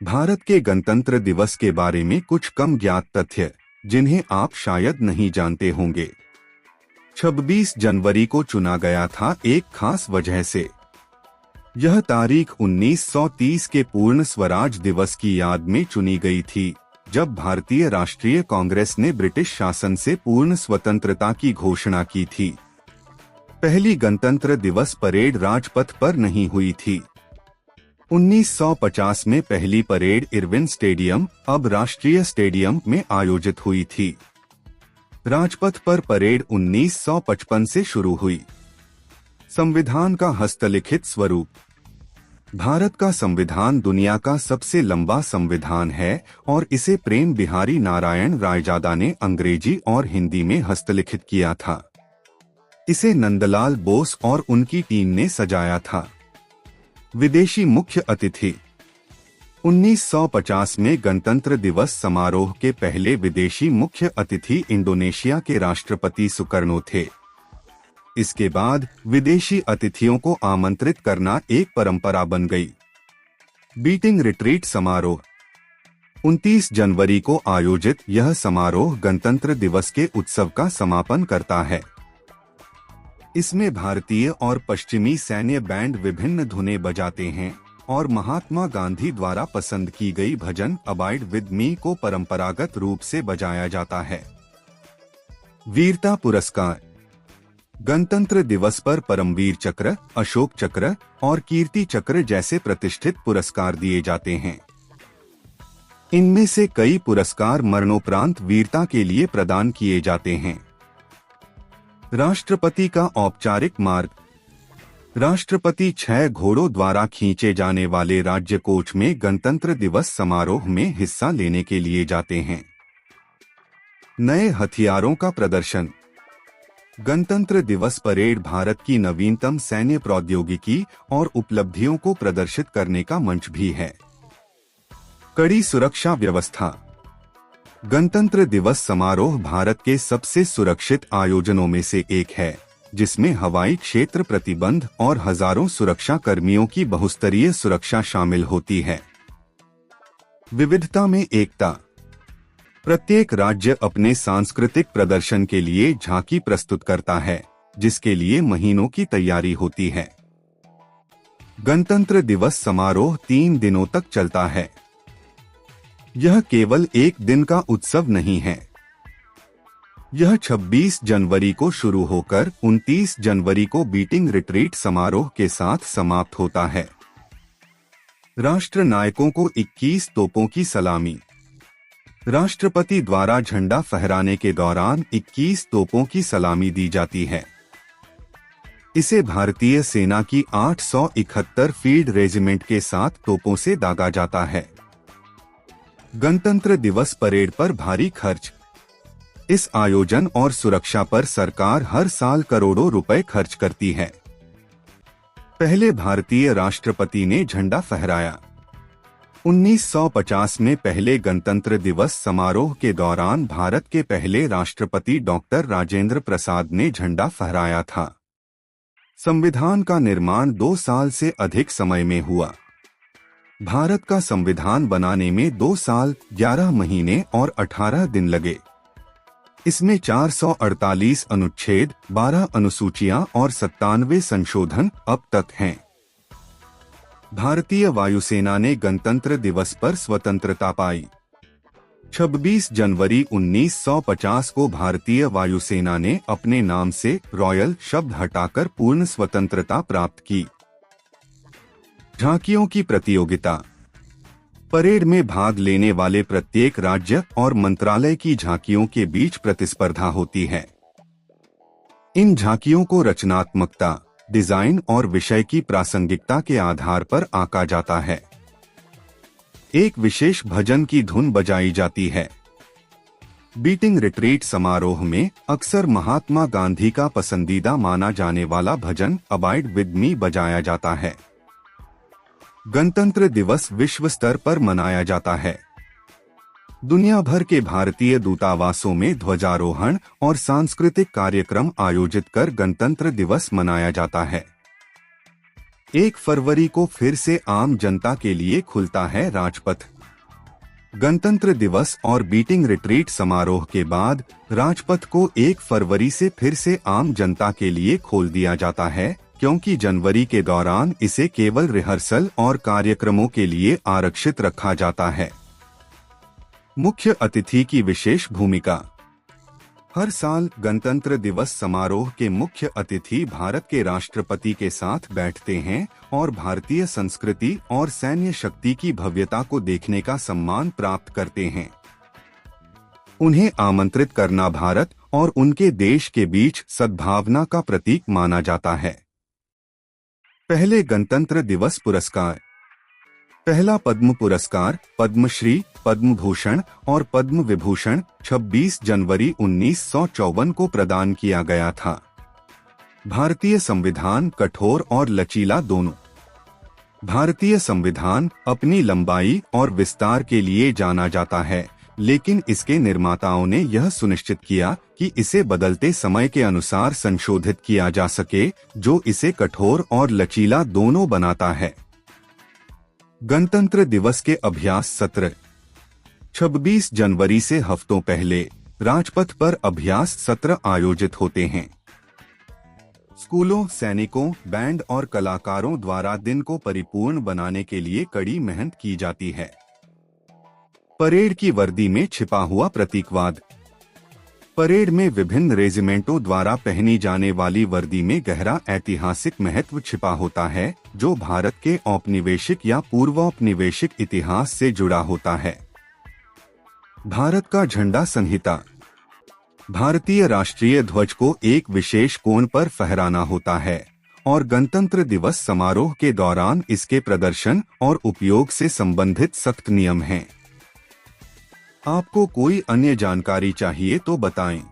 भारत के गणतंत्र दिवस के बारे में कुछ कम ज्ञात तथ्य जिन्हें आप शायद नहीं जानते होंगे। 26 जनवरी को चुना गया था एक खास वजह से। यह तारीख 1930 के पूर्ण स्वराज दिवस की याद में चुनी गई थी, जब भारतीय राष्ट्रीय कांग्रेस ने ब्रिटिश शासन से पूर्ण स्वतंत्रता की घोषणा की थी। पहली गणतंत्र दिवस परेड राजपथ पर नहीं हुई थी। 1950 में पहली परेड इरविन स्टेडियम, अब राष्ट्रीय स्टेडियम में आयोजित हुई थी। राजपथ पर परेड 1955 से शुरू हुई। संविधान का हस्तलिखित स्वरूप। भारत का संविधान दुनिया का सबसे लंबा संविधान है और इसे प्रेम बिहारी नारायण रायजादा ने अंग्रेजी और हिंदी में हस्तलिखित किया था। इसे नंदलाल बोस और उनकी टीम ने सजाया था। विदेशी मुख्य अतिथि। 1950 में गणतंत्र दिवस समारोह के पहले विदेशी मुख्य अतिथि इंडोनेशिया के राष्ट्रपति सुकर्णो थे। इसके बाद विदेशी अतिथियों को आमंत्रित करना एक परंपरा बन गई। बीटिंग रिट्रीट समारोह। 29 जनवरी को आयोजित यह समारोह गणतंत्र दिवस के उत्सव का समापन करता है। इसमें भारतीय और पश्चिमी सैन्य बैंड विभिन्न धुनें बजाते हैं और महात्मा गांधी द्वारा पसंद की गई भजन अबाइड विद मी को परंपरागत रूप से बजाया जाता है। वीरता पुरस्कार। गणतंत्र दिवस पर परमवीर चक्र, अशोक चक्र और कीर्ति चक्र जैसे प्रतिष्ठित पुरस्कार दिए जाते हैं। इनमें से कई पुरस्कार मरणोपरांत वीरता के लिए प्रदान किए जाते हैं। राष्ट्रपति का औपचारिक मार्ग। राष्ट्रपति 6 घोड़ों द्वारा खींचे जाने वाले राज्य कोच में गणतंत्र दिवस समारोह में हिस्सा लेने के लिए जाते हैं। नए हथियारों का प्रदर्शन। गणतंत्र दिवस परेड भारत की नवीनतम सैन्य प्रौद्योगिकी और उपलब्धियों को प्रदर्शित करने का मंच भी है। कड़ी सुरक्षा व्यवस्था। गणतंत्र दिवस समारोह भारत के सबसे सुरक्षित आयोजनों में से एक है, जिसमें हवाई क्षेत्र प्रतिबंध और हजारों सुरक्षा कर्मियों की बहुस्तरीय सुरक्षा शामिल होती है। विविधता में एकता। प्रत्येक राज्य अपने सांस्कृतिक प्रदर्शन के लिए झांकी प्रस्तुत करता है, जिसके लिए महीनों की तैयारी होती है। गणतंत्र दिवस समारोह 3 दिनों तक चलता है। यह केवल एक दिन का उत्सव नहीं है। यह 26 जनवरी को शुरू होकर 29 जनवरी को बीटिंग रिट्रीट समारोह के साथ समाप्त होता है। राष्ट्र नायकों को 21 तोपों की सलामी। राष्ट्रपति द्वारा झंडा फहराने के दौरान 21 तोपों की सलामी दी जाती है। इसे भारतीय सेना की 871 फील्ड रेजिमेंट के साथ तोपों से दागा जाता है। गणतंत्र दिवस परेड पर भारी खर्च। इस आयोजन और सुरक्षा पर सरकार हर साल करोड़ों रुपए खर्च करती है। पहले भारतीय राष्ट्रपति ने झंडा फहराया। 1950 में पहले गणतंत्र दिवस समारोह के दौरान भारत के पहले राष्ट्रपति डॉक्टर राजेंद्र प्रसाद ने झंडा फहराया था। संविधान का निर्माण 2 साल से अधिक समय में हुआ। भारत का संविधान बनाने में 2 साल, 11 महीने और 18 दिन लगे। इसमें 448 अनुच्छेद, 12 अनुसूचियां और 97 संशोधन अब तक हैं। भारतीय वायुसेना ने गणतंत्र दिवस पर स्वतंत्रता पाई। 26 जनवरी 1950 को भारतीय वायुसेना ने अपने नाम से रॉयल शब्द हटाकर पूर्ण स्वतंत्रता प्राप्त की। झांकियों की प्रतियोगिता। परेड में भाग लेने वाले प्रत्येक राज्य और मंत्रालय की झांकियों के बीच प्रतिस्पर्धा होती है। इन झांकियों को रचनात्मकता, डिजाइन और विषय की प्रासंगिकता के आधार पर आंका जाता है। एक विशेष भजन की धुन बजाई जाती है। बीटिंग रिट्रीट समारोह में अक्सर महात्मा गांधी का पसंदीदा माना जाने वाला भजन अबाइड विद मी बजाया जाता है। गणतंत्र दिवस विश्व स्तर पर मनाया जाता है। दुनिया भर के भारतीय दूतावासों में ध्वजारोहण और सांस्कृतिक कार्यक्रम आयोजित कर गणतंत्र दिवस मनाया जाता है। 1 फरवरी को फिर से आम जनता के लिए खुलता है राजपथ। गणतंत्र दिवस और बीटिंग रिट्रीट समारोह के बाद राजपथ को 1 फरवरी से फिर से आम जनता के लिए खोल दिया जाता है, क्योंकि जनवरी के दौरान इसे केवल रिहर्सल और कार्यक्रमों के लिए आरक्षित रखा जाता है। मुख्य अतिथि की विशेष भूमिका। हर साल गणतंत्र दिवस समारोह के मुख्य अतिथि भारत के राष्ट्रपति के साथ बैठते हैं और भारतीय संस्कृति और सैन्य शक्ति की भव्यता को देखने का सम्मान प्राप्त करते हैं। उन्हें आमंत्रित करना भारत और उनके देश के बीच सद्भावना का प्रतीक माना जाता है। पहले गणतंत्र दिवस पुरस्कार। पहला पद्म पुरस्कार पद्मश्री, पद्म भूषण और पद्म विभूषण 26 जनवरी 1954 को प्रदान किया गया था। भारतीय संविधान कठोर और लचीला दोनों। भारतीय संविधान अपनी लंबाई और विस्तार के लिए जाना जाता है, लेकिन इसके निर्माताओं ने यह सुनिश्चित किया कि इसे बदलते समय के अनुसार संशोधित किया जा सके, जो इसे कठोर और लचीला दोनों बनाता है। गणतंत्र दिवस के अभ्यास सत्र। 26 जनवरी से हफ्तों पहले राजपथ पर अभ्यास सत्र आयोजित होते हैं। स्कूलों, सैनिकों, बैंड और कलाकारों द्वारा दिन को परिपूर्ण बनाने के लिए कड़ी मेहनत की जाती है। परेड की वर्दी में छिपा हुआ प्रतीकवाद। परेड में विभिन्न रेजिमेंटों द्वारा पहनी जाने वाली वर्दी में गहरा ऐतिहासिक महत्व छिपा होता है, जो भारत के औपनिवेशिक या पूर्वौपनिवेशिक इतिहास से जुड़ा होता है। भारत का झंडा संहिता। भारतीय राष्ट्रीय ध्वज को एक विशेष कोण पर फहराना होता है और गणतंत्र दिवस समारोह के दौरान इसके प्रदर्शन और उपयोग से संबंधित सख्त नियम हैं। आपको कोई अन्य जानकारी चाहिए तो बताएं।